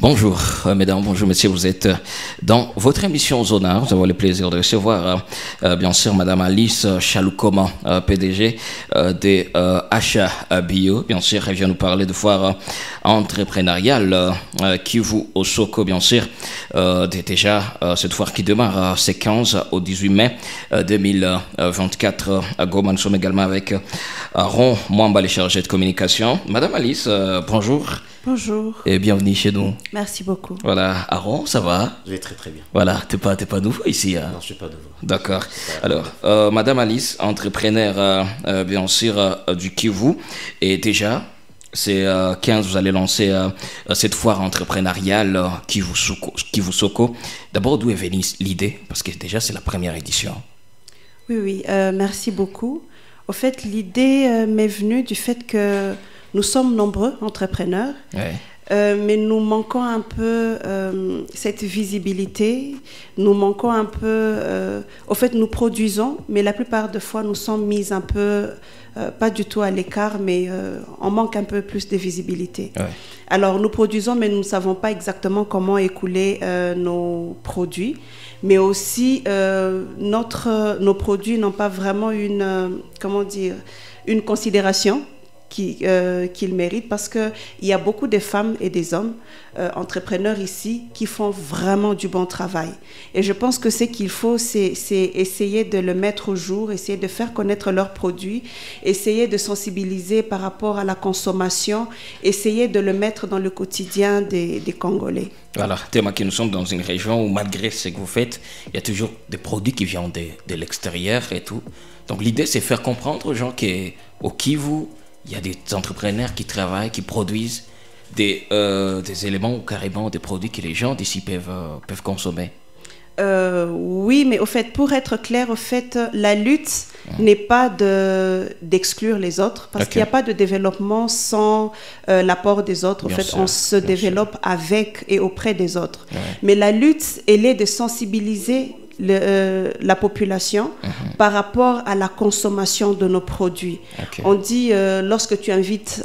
Bonjour mesdames, bonjour messieurs, vous êtes dans votre émission Zona. Nous avons le plaisir de recevoir bien sûr madame Alice Chaloukoma, PDG de Achat Bio. Bien sûr, elle vient nous parler de foire entrepreneuriale Kivu au Soko, bien sûr. Déjà, cette foire qui démarre c'est 15 au 18 mai 2024 à Goma. Nous sommes également avec Aaron Mwamba, le chargé de communication. Madame Alice, bonjour. Bonjour. Et bienvenue chez nous. Merci beaucoup. Voilà, Aaron, ça va? Je vais très bien. Voilà, t'es pas nouveau ici, hein? Non, je suis pas nouveau. D'accord. Alors, Madame Alice, entrepreneur bien sûr du Kivu, et déjà, c'est 15, vous allez lancer cette foire entrepreneuriale Kivu Soko. D'abord, d'où est venue l'idée? Parce que déjà, c'est la première édition. Oui, merci beaucoup. Au fait, l'idée m'est venue du fait que nous sommes nombreux entrepreneurs, Ouais. mais nous manquons un peu cette visibilité. Nous manquons un peu... au fait, nous produisons, mais la plupart des fois, nous sommes mis un peu, pas du tout à l'écart, mais on manque un peu plus de visibilité. Ouais. Alors, nous produisons, mais nous ne savons pas exactement comment écouler nos produits. Mais aussi, nos produits n'ont pas vraiment une considération qu'ils méritent, parce qu'il y a beaucoup de femmes et des hommes entrepreneurs ici qui font vraiment du bon travail. Et je pense que ce qu'il faut, c'est essayer de le mettre au jour, essayer de faire connaître leurs produits, essayer de sensibiliser par rapport à la consommation, essayer de le mettre dans le quotidien des Congolais. Voilà, tellement que nous sommes dans une région où malgré ce que vous faites, il y a toujours des produits qui viennent de l'extérieur et tout. Donc l'idée, c'est faire comprendre aux gens qu'au Kivu, il y a des entrepreneurs qui travaillent, qui produisent des éléments ou carrément des produits que les gens d'ici peuvent consommer. Oui, mais au fait, pour être clair, au fait, la lutte n'est pas d'exclure les autres, parce qu'il n'y a pas de développement sans l'apport des autres. Bien En fait, sûr, on se développe sûr. avec et auprès des autres. Ouais. Mais la lutte, elle est de sensibiliser la population par rapport à la consommation de nos produits. Okay. On dit lorsque tu invites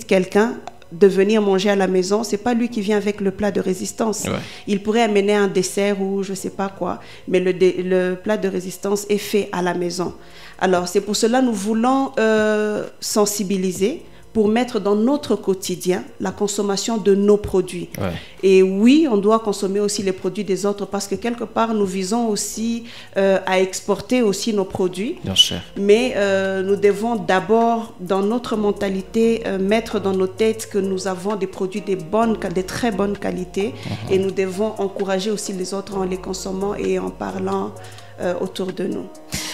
quelqu'un de venir manger à la maison, c'est pas lui qui vient avec le plat de résistance. Ouais. Il pourrait amener un dessert ou je sais pas quoi, mais le plat de résistance est fait à la maison. Alors c'est pour cela que nous voulons sensibiliser pour mettre dans notre quotidien la consommation de nos produits. Ouais. Et oui, on doit consommer aussi les produits des autres, parce que quelque part, nous visons aussi à exporter aussi nos produits. Bien sûr. Mais nous devons d'abord, dans notre mentalité, mettre dans nos têtes que nous avons des produits de très bonne qualité, et nous devons encourager aussi les autres en les consommant et en parlant autour de nous.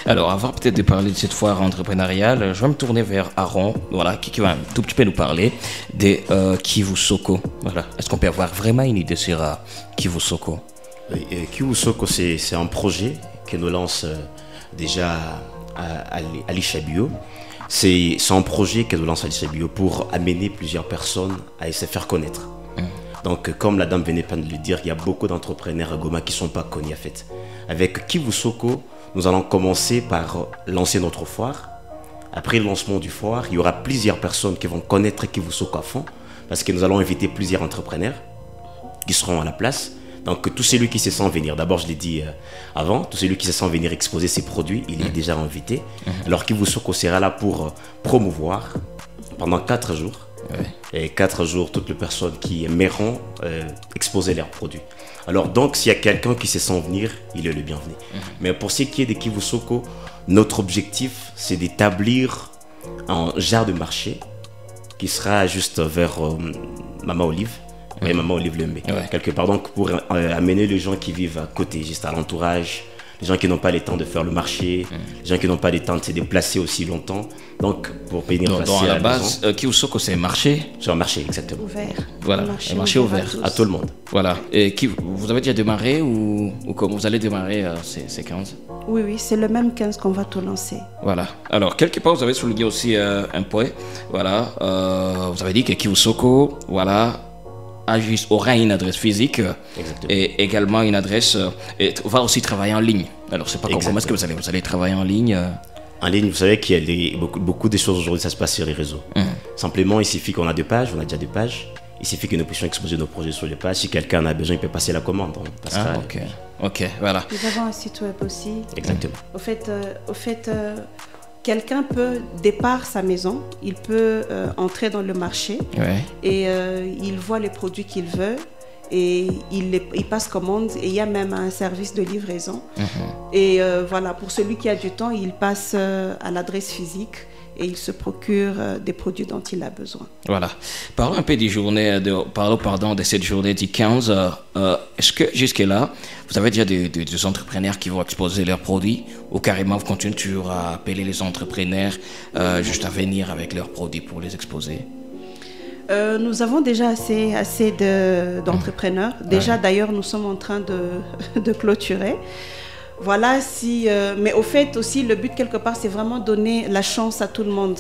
Alors, avant peut-être de parler de cette foire entrepreneuriale, je vais me tourner vers Aaron, voilà, qui va un tout petit peu nous parler de Kivu Soko. Voilà. Est-ce qu'on peut avoir vraiment une idée sur Kivu Soko? Oui, Kivu Soko, c'est un projet que nous lance déjà à l'Achat Bio. C'est un projet que nous lance à l'Achat Bio pour amener plusieurs personnes à se faire connaître. Donc, comme la dame venait pas de le dire, il y a beaucoup d'entrepreneurs à Goma qui ne sont pas connus en fait. Avec Kivu Soko, nous allons commencer par lancer notre foire. Après le lancement du foire, il y aura plusieurs personnes qui vont connaître Kivu Soko à fond, parce que nous allons inviter plusieurs entrepreneurs qui seront à la place. Donc tout celui qui se sent venir, d'abord je l'ai dit avant, tout celui qui se sent venir exposer ses produits, il est déjà invité. Alors Kivu Soko sera là pour promouvoir pendant 4 jours. Ouais. Et 4 jours, toutes les personnes qui aimeront exposer leurs produits. Alors donc, s'il y a quelqu'un qui se sent venir, il est le bienvenu. Mais pour ce qui est de Kivu Soko, notre objectif, c'est d'établir un genre de marché qui sera juste vers Mama Olive. Et Mama Olive Lembe, quelque part, donc pour amener les gens qui vivent à côté, juste à l'entourage, les gens qui n'ont pas le temps de faire le marché, les gens qui n'ont pas le temps de se déplacer aussi longtemps. Donc, pour venir Donc, passer à la la base, Kivu Soko, c'est un marché. C'est un marché, exactement. Ouvert. Voilà, un marché ouvert À tout le monde. Voilà. Et vous avez déjà démarré ou comment vous allez démarrer ces 15? Oui, c'est le même 15 qu'on va tout lancer. Voilà. Alors, quelque part, vous avez souligné aussi un point. Voilà. Vous avez dit que Kivu Soko, voilà, aura une adresse physique. Exactement. Et également une adresse. Et on va aussi travailler en ligne. Alors, c'est pas comment est-ce que vous allez travailler en ligne? En ligne, vous savez qu'il y a beaucoup de choses aujourd'hui, ça se passe sur les réseaux. Simplement, il suffit qu'on a 2 pages, on a déjà 2 pages. Il suffit que nous puissions exposer nos projets sur les pages. Si quelqu'un en a besoin, il peut passer la commande. On passera. Ok, voilà. Nous avons un site web aussi. Exactement. Au fait, quelqu'un peut, départ sa maison, il peut entrer dans le marché et il voit les produits qu'il veut et il passe commande et il y a même un service de livraison. Et voilà, pour celui qui a du temps, il passe à l'adresse physique et il se procure des produits dont il a besoin. Voilà. Parlons un peu de cette journée du 15. Est-ce que jusque-là, vous avez déjà des entrepreneurs qui vont exposer leurs produits ou carrément vous continuez toujours à appeler les entrepreneurs juste à venir avec leurs produits pour les exposer? Nous avons déjà assez d'entrepreneurs. Déjà, d'ailleurs, nous sommes en train de clôturer. Voilà, mais au fait aussi, le but quelque part, c'est vraiment donner la chance à tout le monde.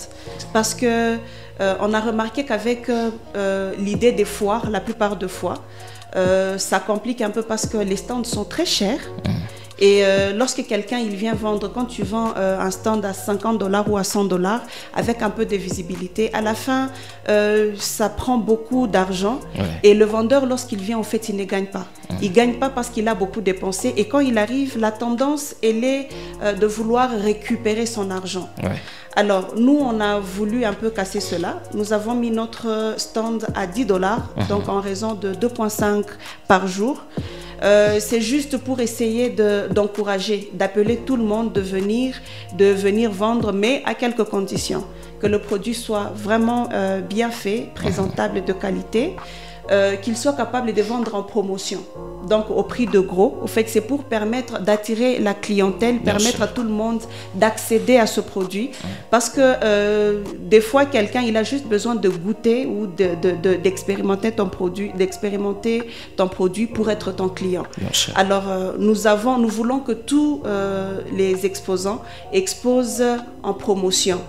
Parce que on a remarqué qu'avec l'idée des foires, la plupart des fois, ça complique un peu parce que les stands sont très chers. Et lorsque quelqu'un il vient vendre, quand tu vends un stand à $50 ou à $100 avec un peu de visibilité, à la fin ça prend beaucoup d'argent et le vendeur lorsqu'il vient en fait il ne gagne pas. Il ne gagne pas parce qu'il a beaucoup dépensé et quand il arrive la tendance elle est de vouloir récupérer son argent. Alors nous on a voulu un peu casser cela. Nous avons mis notre stand à $10 donc en raison de 2,5 par jour. C'est juste pour essayer d'encourager, d'appeler tout le monde de venir vendre, mais à quelques conditions. Que le produit soit vraiment bien fait, présentable et de qualité, qu'il soit capable de vendre en promotion, donc au prix de gros. Au fait, c'est pour permettre d'attirer la clientèle, permettre à tout le monde d'accéder à ce produit. Parce que des fois, quelqu'un, il a juste besoin de goûter ou d'expérimenter ton produit, pour être ton client. Alors, nous voulons que tous les exposants exposent en promotion.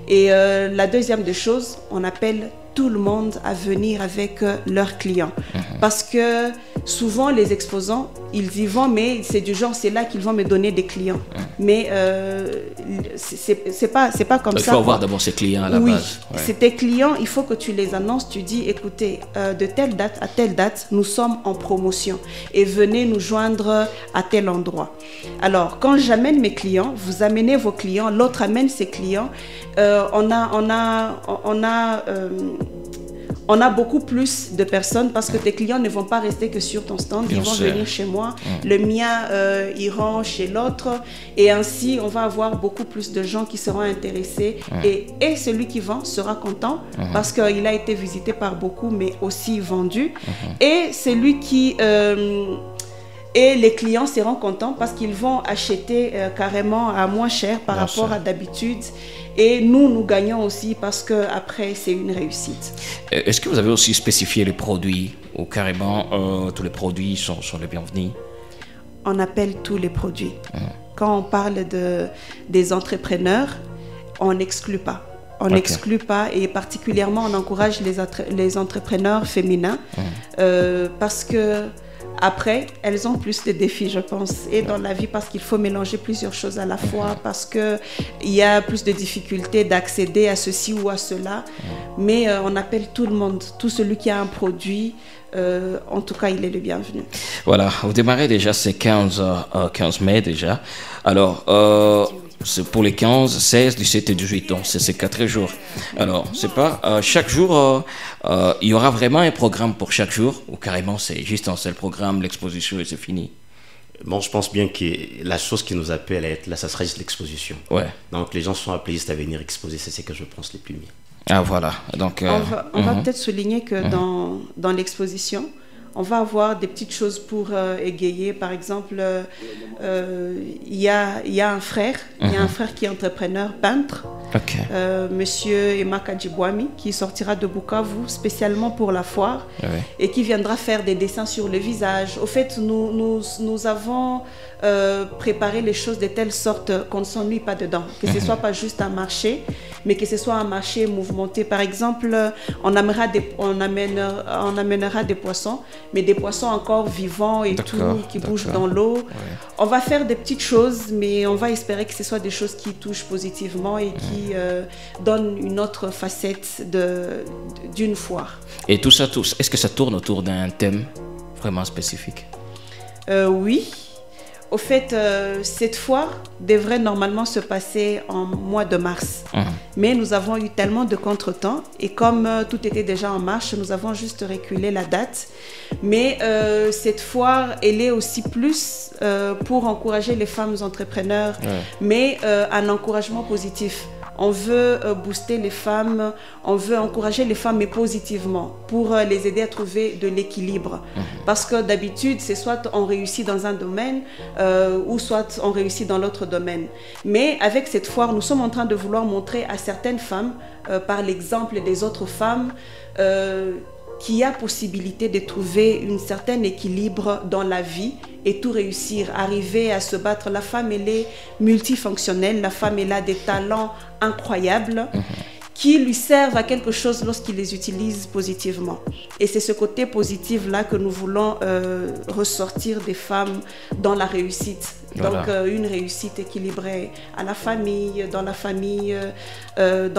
Et la deuxième des choses, on appelle tout le monde à venir avec leurs clients. Parce que souvent, les exposants, ils y vont, mais c'est du genre, c'est là qu'ils vont me donner des clients. Mais c'est pas comme ça. Il faut avoir d'abord ses clients à la base. C'est tes clients, il faut que tu les annonces. Tu dis, écoutez, de telle date à telle date, nous sommes en promotion et venez nous joindre à tel endroit. Alors, quand j'amène mes clients, vous amenez vos clients, l'autre amène ses clients. On a beaucoup plus de personnes parce que tes clients ne vont pas rester que sur ton stand, ils vont venir chez moi, le mien ira chez l'autre et ainsi on va avoir beaucoup plus de gens qui seront intéressés et celui qui vend sera content parce qu'il a été visité par beaucoup mais aussi vendu et celui qui... Et les clients seront contents parce qu'ils vont acheter carrément à moins cher par rapport à d'habitude. Et nous gagnons aussi parce qu'après, c'est une réussite. Est-ce que vous avez aussi spécifié les produits ou carrément tous les produits sont les bienvenus? On appelle tous les produits. Quand on parle des entrepreneurs, on n'exclut pas. On n'exclut pas et particulièrement on encourage les entrepreneurs féminins parce que après, elles ont plus de défis, je pense, et dans la vie parce qu'il faut mélanger plusieurs choses à la fois, parce qu'il y a plus de difficultés d'accéder à ceci ou à cela. Mais on appelle tout le monde, tout celui qui a un produit, en tout cas, il est le bienvenu. Voilà, vous démarrez déjà, c'est 15 mai déjà. Alors, c'est pour les 15, 16, 17 et 18 ans, c'est ces 4 jours. Alors, c'est pas chaque jour, il y aura vraiment un programme pour chaque jour, ou carrément c'est juste un seul programme, l'exposition et c'est fini? Bon, je pense bien que la chose qui nous appelle à être là, ça sera juste l'exposition. Donc les gens sont appelés juste à venir exposer, c'est ce que je pense les plus mieux. Ah voilà, donc... On va peut-être souligner que dans l'exposition, on va avoir des petites choses pour égayer. Par exemple, il y a un frère, qui est entrepreneur, peintre, Monsieur Emma Kadjibouami, qui sortira de Bukavu spécialement pour la foire et qui viendra faire des dessins sur le visage. Au fait, nous avons préparé les choses de telle sorte qu'on ne s'ennuie pas dedans, que ce soit pas juste un marché, mais que ce soit un marché mouvementé. Par exemple, on amènera des poissons mais des poissons encore vivants et tout, qui bougent dans l'eau. Ouais. On va faire des petites choses, mais on va espérer que ce soit des choses qui touchent positivement et qui donnent une autre facette d'une foire. Et tout ça, est-ce que ça tourne autour d'un thème vraiment spécifique? Oui. Au fait, cette foire devrait normalement se passer en mois de mars. Mais nous avons eu tellement de contretemps et comme tout était déjà en marche, nous avons juste reculé la date. Mais cette foire, elle est aussi plus pour encourager les femmes entrepreneurs, mais un encouragement positif. On veut booster les femmes, on veut encourager les femmes, mais positivement, pour les aider à trouver de l'équilibre. Parce que d'habitude, c'est soit on réussit dans un domaine, ou soit on réussit dans l'autre domaine. Mais avec cette foire, nous sommes en train de vouloir montrer à certaines femmes, par l'exemple des autres femmes, qu'il y a possibilité de trouver un certain équilibre dans la vie et tout réussir, arriver à se battre. La femme, elle est multifonctionnelle, la femme, elle a des talents incroyables qui lui servent à quelque chose lorsqu'il les utilise positivement. Et c'est ce côté positif-là que nous voulons ressortir des femmes dans la réussite. Donc une réussite équilibrée à la famille, dans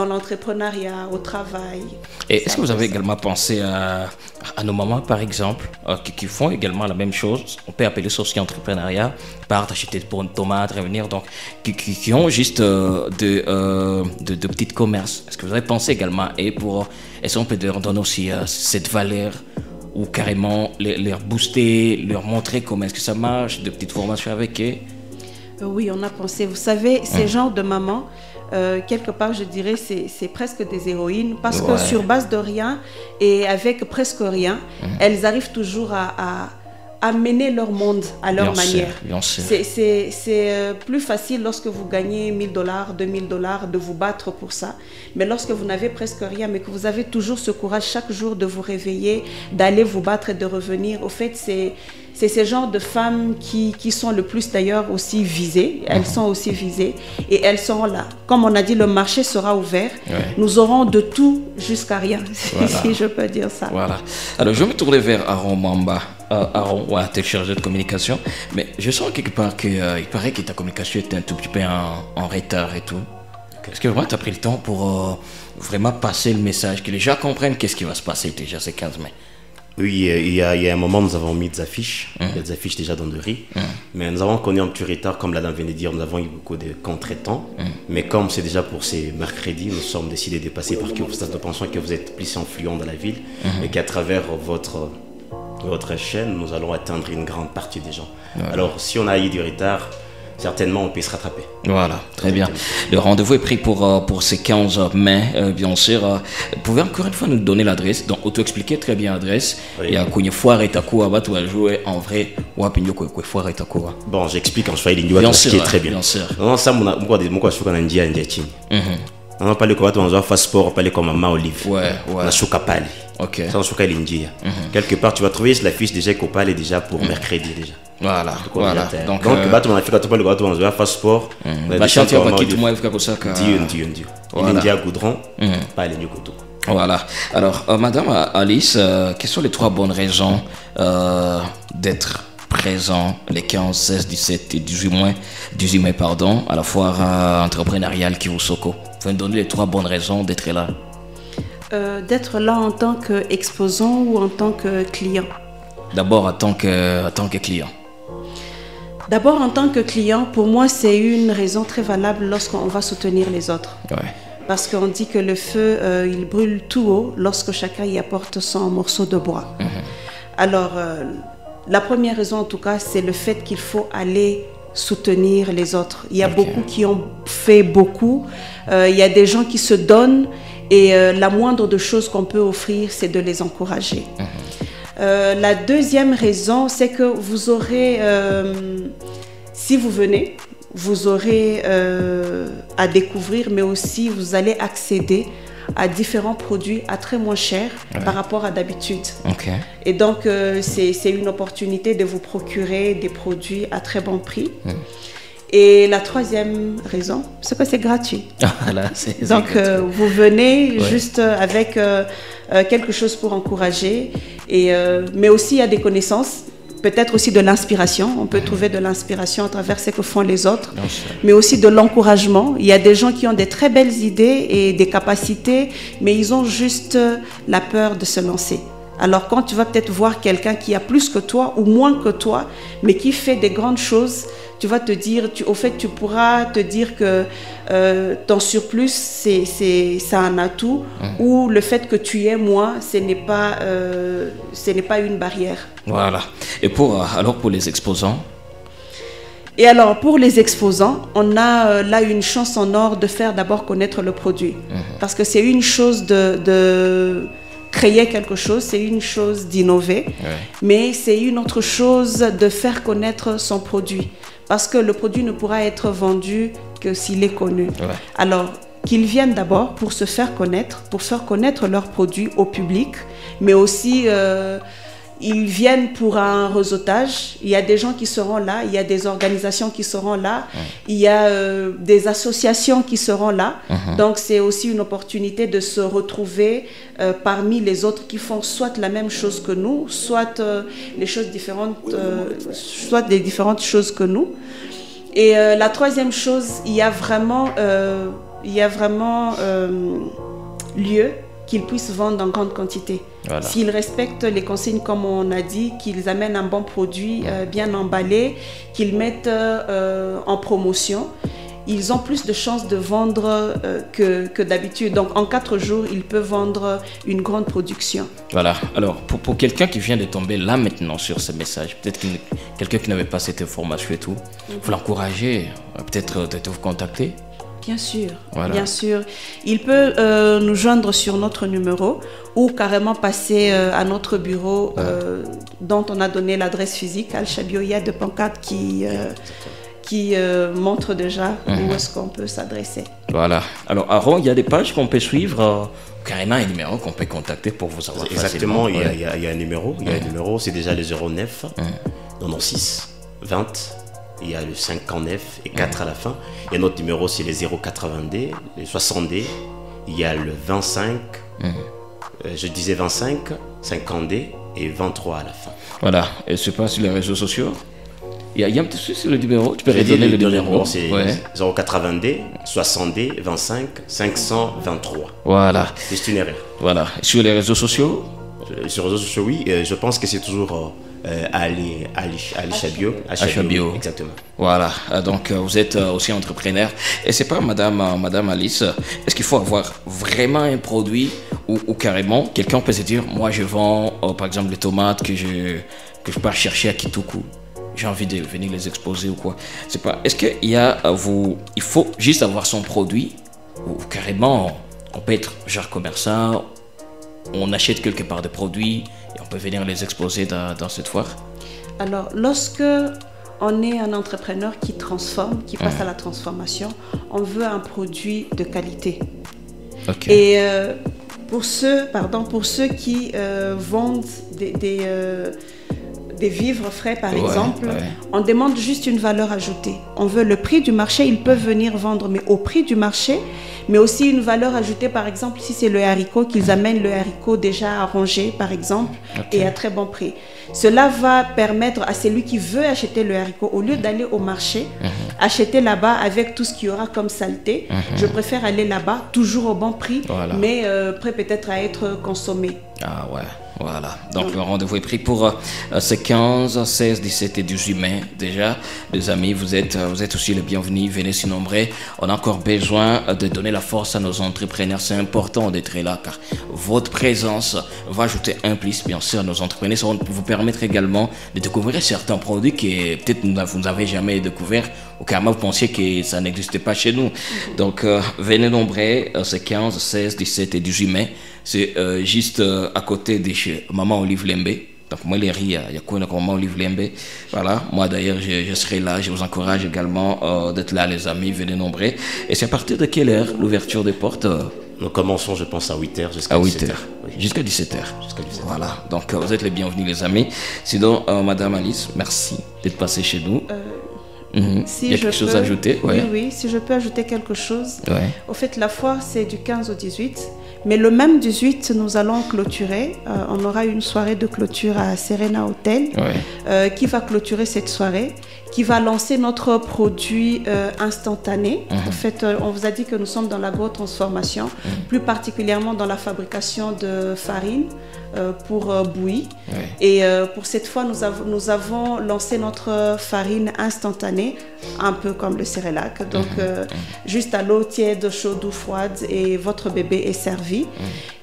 l'entrepreneuriat, au travail. Et est-ce que vous avez également pensé à nos mamans, par exemple, qui font également la même chose? On peut appeler ça aussi entrepreneuriat, partent acheter pour une tomate, revenir, donc qui ont juste de petits commerces. Est-ce que vous avez pensé également, et pour, est-ce qu'on peut leur donner aussi cette valeur, ou carrément leur booster, leur montrer comment est-ce que ça marche, de petites formations avec eux? Oui, on a pensé. Vous savez, ces genres de mamans, quelque part, je dirais, c'est presque des héroïnes, parce que sur base de rien et avec presque rien, elles arrivent toujours à mener leur monde à leur manière. C'est plus facile lorsque vous gagnez $1000, $2000 de vous battre pour ça. Mais lorsque vous n'avez presque rien, mais que vous avez toujours ce courage chaque jour de vous réveiller, d'aller vous battre et de revenir, au fait, c'est ces genres de femmes qui sont le plus d'ailleurs aussi visées. Elles sont aussi visées et elles seront là. Comme on a dit, le marché sera ouvert. Nous aurons de tout jusqu'à rien, si je peux dire ça. Voilà. Alors, je vais me tourner vers Aaron Mamba. Aaron, tu es chargé de communication, mais je sens quelque part qu'il paraît que ta communication est un tout petit peu en retard et tout. Est-ce que vraiment tu as pris le temps pour vraiment passer le message, que les gens comprennent qu'est-ce qui va se passer déjà ces 15 mai? Oui, il y a un moment, nous avons mis des affiches, des affiches déjà dans le riz, mais nous avons connu un petit retard, comme la dame vient de dire, nous avons eu beaucoup de contretemps, mais comme c'est déjà pour ces mercredis, nous sommes décidés de passer par Kiostas. Nous pensons que vous êtes plus influent dans la ville et qu'à travers votre chaîne, nous allons atteindre une grande partie des gens. Alors, si on a eu du retard, certainement on peut se rattraper. Voilà, très bien. Le rendez-vous est pris pour ce 15 mai, bien sûr. Vous pouvez encore une fois nous donner l'adresse, donc auto-expliquer très bien l'adresse. Il y a une foire et takoua, tu vas jouer en vrai. Foire et takoua. Bon, j'explique en swahili, ce qui est très bien. Bien sûr. Non, ça, mon je suis en India, on parle comme on va faire sport, on parle comme maman Olive. On a chouka pali. Ok. Ça, on chouka l'India. Quelque part, tu vas trouver la fiche déjà qu'on parle déjà pour mercredi déjà. Voilà. Donc, on a fait quand on va faire sport. Bachanti va quitter moi avec ça. Dieu. L'India goudron, pas les Nyokoto. Voilà. Alors, Madame Alice, quelles sont les 3 bonnes raisons d'être présent les 15, 16, 17 et 18 mai, à la foire entrepreneuriale Kiwusoko? Vous pouvez me donner les 3 bonnes raisons d'être là? D'être là en tant qu'exposant ou en tant que client? D'abord en tant que client. D'abord en tant que client, pour moi c'est une raison très valable lorsqu'on va soutenir les autres. Parce qu'on dit que le feu, il brûle tout haut lorsque chacun y apporte son morceau de bois. Alors, la première raison en tout cas, c'est le fait qu'il faut aller soutenir les autres. Il y a beaucoup qui ont fait beaucoup. Il y a des gens qui se donnent et la moindre de choses qu'on peut offrir, c'est de les encourager. La deuxième raison, c'est que vous aurez, si vous venez, vous aurez à découvrir, mais aussi vous allez accéder à différents produits à très moins cher par rapport à d'habitude. Et donc, c'est une opportunité de vous procurer des produits à très bon prix. Et la troisième raison, c'est que c'est gratuit. Voilà, donc, vous venez juste avec quelque chose pour encourager. Mais aussi, il y a des connaissances, peut-être aussi de l'inspiration. On peut trouver de l'inspiration à travers ce que font les autres, mais aussi de l'encouragement. Il y a des gens qui ont des très belles idées et des capacités, mais ils ont juste la peur de se lancer. Alors quand tu vas peut-être voir quelqu'un qui a plus que toi ou moins que toi, mais qui fait des grandes choses, tu vas te dire, au fait, tu pourras te dire que ton surplus, c'est un atout, ou le fait que tu aies moins, ce n'est pas une barrière. Voilà. Et alors pour les exposants? Et alors, pour les exposants, on a là une chance en or de faire d'abord connaître le produit. Parce que c'est une chose de créer quelque chose, c'est une chose d'innover, mais c'est une autre chose de faire connaître son produit. Parce que le produit ne pourra être vendu que s'il est connu. Alors, qu'ils viennent d'abord pour se faire connaître leur produit au public, mais aussi ils viennent pour un réseautage. Il y a des gens qui seront là, il y a des organisations qui seront là, il y a des associations qui seront là. Donc c'est aussi une opportunité de se retrouver parmi les autres qui font soit la même chose que nous, soit les choses différentes, soit des différentes choses que nous. Et la troisième chose, il y a vraiment lieu qu'ils puissent vendre en grande quantité. Voilà. S'ils respectent les consignes comme on a dit, qu'ils amènent un bon produit bien emballé, qu'ils mettent en promotion, ils ont plus de chances de vendre que d'habitude. Donc en 4 jours, ils peuvent vendre une grande production. Voilà. Alors pour quelqu'un qui vient de tomber là maintenant sur ce message, peut-être quelqu'un qui n'avait pas cette information et tout, il faut l'encourager, peut-être de vous contacter. Bien sûr, voilà. Bien sûr. Il peut nous joindre sur notre numéro ou carrément passer à notre bureau dont on a donné l'adresse physique. Al-Shabio, il y a deux pancartes qui montrent déjà où est-ce qu'on peut s'adresser. Voilà. Alors, Aaron, il y a des pages qu'on peut suivre, carrément un numéro qu'on peut contacter pour vous avoir Exactement, il y a un numéro. Il y a un numéro, c'est déjà le 09 96 20. Il y a le 59 et 4 à la fin. Et notre numéro, c'est les 080D, les 60D. Il y a le 25, je disais 25, 50D et 23 à la fin. Voilà. Et c'est pas sur les réseaux sociaux? Il y a un petit souci sur le numéro. Tu peux redonner le numéro. C'est 080D, 60D, 25, 523. Voilà. C'est une erreur. Voilà. Sur les réseaux sociaux? Sur les réseaux sociaux, oui. Je pense que c'est toujours... Ali Shabio. Exactement. Voilà, donc vous êtes aussi entrepreneur. Et c'est pas Madame Alice, est-ce qu'il faut avoir vraiment un produit ou carrément quelqu'un peut se dire, moi je vends par exemple les tomates que je pars chercher à Kitoko, j'ai envie de venir les exposer ou quoi. C'est pas. Est-ce qu'il y a il faut juste avoir son produit ou carrément on peut être genre commerçant, on achète quelque part des produits et on peut venir les exposer dans cette foire? Alors, lorsque on est un entrepreneur qui transforme, qui passe à la transformation, on veut un produit de qualité. Okay. Et pour ceux qui vendent des vivres frais, par exemple, on demande juste une valeur ajoutée. On veut le prix du marché, ils peuvent venir vendre, mais au prix du marché, mais aussi une valeur ajoutée, par exemple, si c'est le haricot, qu'ils amènent le haricot déjà arrangé, par exemple, et à très bon prix. Cela va permettre à celui qui veut acheter le haricot, au lieu d'aller au marché, acheter là-bas avec tout ce qu'il y aura comme saleté, je préfère aller là-bas, toujours au bon prix, mais prêt peut-être à être consommé. Ah ouais. Voilà, donc le rendez-vous est pris pour ce 15, 16, 17 et 18 mai déjà. Les amis, vous êtes aussi les bienvenus, venez s'y nombrer. On a encore besoin de donner la force à nos entrepreneurs. C'est important d'être là car votre présence va ajouter un plus, bien sûr, à nos entrepreneurs. Ça va vous permettre également de découvrir certains produits que peut-être vous n'avez jamais découvert ou carrément vous pensiez que ça n'existait pas chez nous. Donc, venez nombrer ce 15, 16, 17 et 18 mai. C'est juste à côté de chez Maman Olive Lembe. Donc, moi, les riz, il y a quoi comme Maman Olive Lembe. Voilà, moi d'ailleurs, je serai là. Je vous encourage également d'être là, les amis. Venez nombrer. Et c'est à partir de quelle heure l'ouverture des portes? Nous commençons, je pense, à 8h jusqu'à 17h. Oui. Jusqu'à 17h. Voilà, donc vous êtes les bienvenus, les amis. Sinon, Madame Alice, merci d'être passée chez nous. Si il y a quelque chose à ajouter? Oui, si je peux ajouter quelque chose. Au fait, la foire, c'est du 15 au 18. Mais le même 18, nous allons clôturer. On aura une soirée de clôture à Serena Hotel qui va clôturer cette soirée, qui va lancer notre produit instantané. En fait, on vous a dit que nous sommes dans l'agro-transformation, plus particulièrement dans la fabrication de farine pour bouillie. Et pour cette fois, nous avons lancé notre farine instantanée, un peu comme le Cerelac. Donc, juste à l'eau tiède, chaude ou froide, et votre bébé est servi.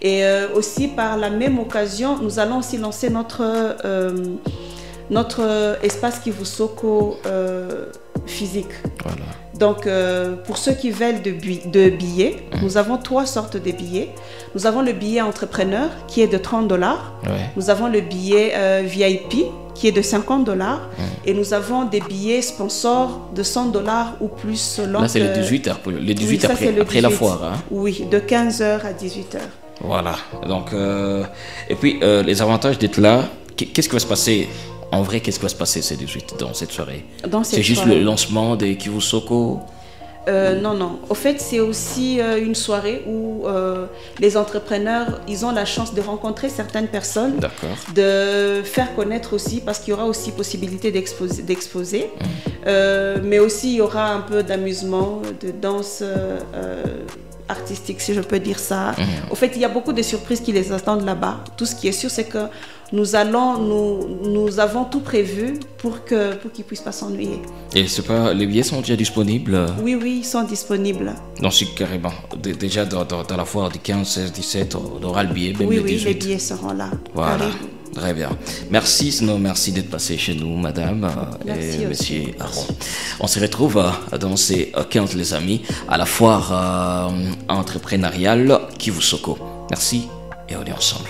Et aussi, par la même occasion, nous allons aussi lancer notre espace Kivusoko physique. Voilà. Donc, pour ceux qui veulent de billets, nous avons 3 sortes de billets. Nous avons le billet entrepreneur qui est de $30. Nous avons le billet VIP qui est de $50. Et nous avons des billets sponsors de $100 ou plus selon... Là, c'est le 18h, le 18 après la foire. Hein? Oui, de 15h à 18h. Voilà. Donc, et puis, les avantages d'être là, qu'est-ce qui va se passer? En vrai, qu'est-ce qui va se passer ces 18 dans cette soirée? C'est juste le lancement de Kivusoko? Non. Au fait, c'est aussi une soirée où les entrepreneurs, ils ont la chance de rencontrer certaines personnes, de faire connaître aussi, parce qu'il y aura aussi possibilité d'exposer. Mais aussi, il y aura un peu d'amusement, de danse artistique, si je peux dire ça. Au fait, il y a beaucoup de surprises qui les attendent là-bas. Tout ce qui est sûr, c'est que nous avons tout prévu pour qu'ils ne puissent pas s'ennuyer. Et les billets sont déjà disponibles? Oui, ils sont disponibles. Donc, c'est carrément. Déjà, dans la foire du 15, 16, 17, on aura le billet, même le 18. Oui, les billets seront là. Voilà. Très bien. Merci d'être passé chez nous, madame et monsieur Aron. On se retrouve dans ces 15, les amis, à la foire entrepreneuriale Kivusoko. Merci et on est ensemble.